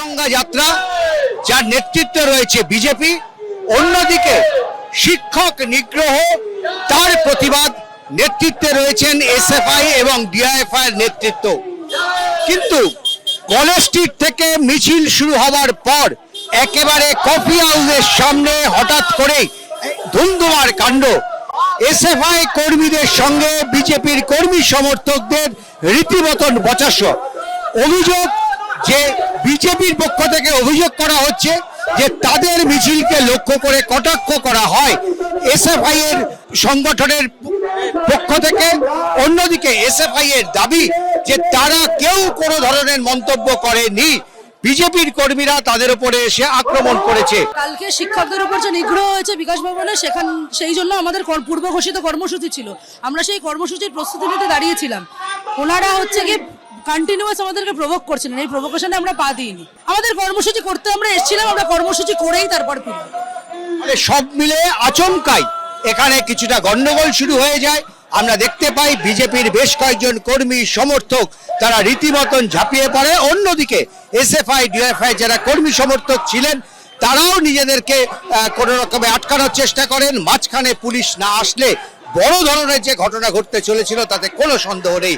তিরঙ্গা যাত্রা যার নেতৃত্বে রয়েছে বিজেপি, অন্যদিকে শিক্ষক নিগ্রহ তার প্রতিবাদ নেতৃত্বে রয়েছেন এসএফআই এবং ডিআইএফআই এর নেতৃত্ব। কিন্তু কলেজ স্ট্রিট থেকে মিছিল শুরু হওয়ার পর একেবারে কফি হাউসের সামনে হঠাৎ করে ধুমধুমার কাণ্ড। এসএফআই কর্মীদের সঙ্গে বিজেপির কর্মী সমর্থকদের রীতিমতন বচসা। অভিযোগ যে বিজেপির পক্ষ থেকে অভিযোগ করা হচ্ছে যে তাদের মিছিলকে লক্ষ্য করে কটাক্ষ করা হয় এসএফআই এর সংগঠনের পক্ষ থেকে। অন্যদিকে এসএফআই এর দাবি যে তারা কেউ কোনো ধরনের মন্তব্য করেনি, বিজেপির কর্মীরা তাদের উপরে এসে আক্রমণ করেছে। কালকে শিক্ষকদের উপর যে নিগ্রহ হয়েছে বিকাশ ভবনে, সেই জন্য আমাদের পূর্ব ঘোষিত কর্মসূচি ছিল, আমরা সেই কর্মসূচির প্রস্তুতি নিতে দাঁড়িয়েছিলাম। ওনারা হচ্ছে কি কন্টিনিউয়াস আমাদেরকে প্রভোক করছিলেন, এই প্রভোকেশনে আমরা পা দিইনি। আমাদের কর্মসূচি করতে আমরা এসেছিলাম, আমরা কর্মসূচি করেই তারপর ফিরব। সব মিলে আচমকাই এখানে কিছুটা গন্ডগোল শুরু হয়ে যায়। আমরা দেখতে পাই বিজেপির বেশ কয়েকজন কর্মী সমর্থক তারা রীতিমতন ঝাঁপিয়ে পড়ে। অন্যদিকে এসএফআই ডিএফআই যারা কর্মী সমর্থক ছিলেন তারাও নিজেদেরকে কোনো রকমে আটকানোর চেষ্টা করেন। মাঝখানে পুলিশ না আসলে বড় ধরনের যে ঘটনা ঘটতে চলেছিল তাতে কোনো সন্দেহ নেই।